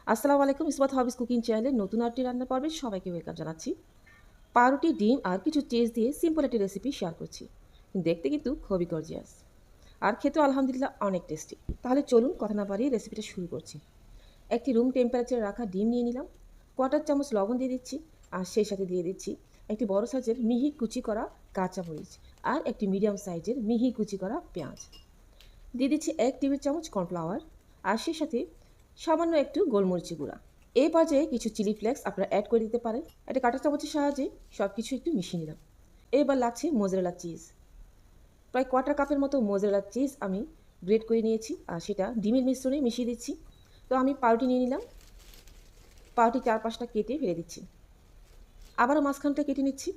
আসসালামু আলাইকুম, ইসবাত হবিস কুকিং চ্যানেলের নতুন আরেকটি রান্নার পর্বে সবাইকে ওয়েলকাম জানাচ্ছি। পাউরুটি, ডিম আর কিছু চিজ দিয়ে সিম্পল একটি রেসিপি শেয়ার করছি। দেখতে কিন্তু খুবই গর্জিয়াস আর খেতেও আলহামদুলিল্লাহ অনেক টেস্টি। তাহলে চলুন কথা না বাড়িয়ে রেসিপিটা শুরু করছি। একটি রুম টেম্পারেচারে রাখা ডিম নিয়ে নিলাম, কোয়ার্টার চামচ লবণ দিয়ে দিচ্ছি, আর সেই সাথে দিয়ে দিচ্ছি একটি বড় সাইজের মিহি কুচি করা কাঁচামরিচ আর একটি মিডিয়াম সাইজের মিহি কুচি করা পেঁয়াজ। দিয়ে দিচ্ছি 1 টেবিল চামচ কর্নফ্লাওয়ার আর সেই সাথে সামান্য একটু গোলমরিচি গুঁড়া। এই পর্যায়ে কিছু চিলি ফ্লেক্স আপনারা অ্যাড করে দিতে পারেন। একটা কাঁটা চামচের সাহায্যে সব কিছু একটু মিশিয়ে নিলাম। এবার লাগছে মোজারেলা চিজ। প্রায় কোয়ার্টার কাপের মতো মোজারেলা চিজ আমি গ্রেট করে নিয়েছি আর সেটা ডিমের মিশ্রণে মিশিয়ে দিচ্ছি। তো আমি পাউরুটি নিয়ে নিলাম, পাউরুটি 4-5টা কেটে ফেলে দিচ্ছি। আবারও মাঝখানটা কেটে নিচ্ছি,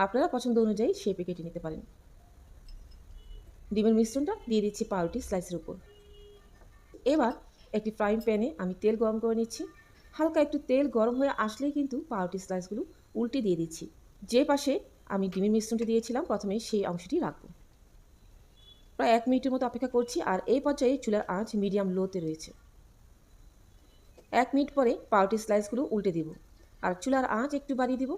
আপনারা পছন্দ অনুযায়ী শেপে কেটে নিতে পারেন। ডিমের মিশ্রণটা দিয়ে দিচ্ছি পাউরুটি স্লাইসের উপর। এবার একটি ফ্রাইং প্যানে আমি তেল গরম করে নিচ্ছি। হালকা একটু তেল গরম হয়ে আসলেই কিন্তু পাউরুটি স্লাইসগুলো উল্টে দিয়ে দিচ্ছি। যে পাশে আমি ডিমের মিশ্রণটি দিয়েছিলাম প্রথমে সেই অংশটি রাখবো। প্রায় 1 মিনিটের মতো অপেক্ষা করছি আর এই পর্যায়ে চুলার আঁচ মিডিয়াম লোতে রয়েছে। 1 মিনিট পরে পাউরুটি স্লাইসগুলো উল্টে দিব আর চুলার আঁচ একটু বাড়িয়ে দিব,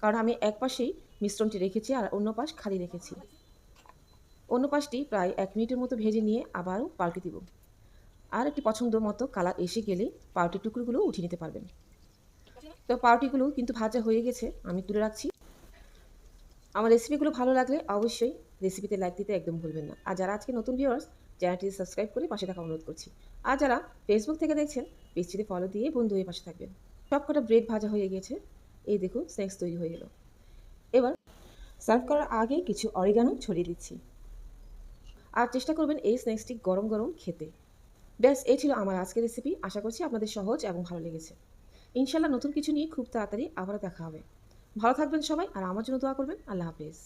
কারণ আমি এক পাশেই মিশ্রণটি রেখেছি আর অন্য পাশ খালি রেখেছি। অন্য পাশটি প্রায় 1 মিনিটের মতো ভেজে নিয়ে আবারও পাল্টে দিব। আর একটি পছন্দ মতো কালার এসে গেলে পাউরুটির টুকরোগুলো উঠিয়ে নিতে পারবেন। তো পাউরুটিগুলো কিন্তু ভাজা হয়ে গেছে, আমি তুলে রাখছি। আমার রেসিপিগুলো ভালো লাগলে অবশ্যই রেসিপিতে লাইক দিতে একদম ভুলবেন না। আর যারা আজকে নতুন ভিউয়ার্স, চ্যানেলটি সাবস্ক্রাইব করে পাশে থাকা অনুরোধ করছি। আর যারা ফেসবুক থেকে দেখছেন, পেজটিতে ফলো দিয়ে বন্ধু হয়ে পাশে থাকবেন। সবকটা ব্রেড ভাজা হয়ে গেছে, এই দেখুন স্ন্যাক্স তৈরি হয়ে গেল। এবার সার্ভ করার আগে কিছু অরিগানো ছড়িয়ে দিচ্ছি। আর চেষ্টা করবেন এই স্ন্যাক্সটি গরম গরম খেতে। ব্যাস, এই ছিল আমার আজকের রেসিপি। আশা করছি আপনাদের সহজ এবং ভালো লেগেছে। ইনশাল্লাহ নতুন কিছু নিয়ে খুব তাড়াতাড়ি আবারও দেখা হবে। ভালো থাকবেন সবাই আর আমার জন্য দোয়া করবেন। আল্লাহ হাফেজ।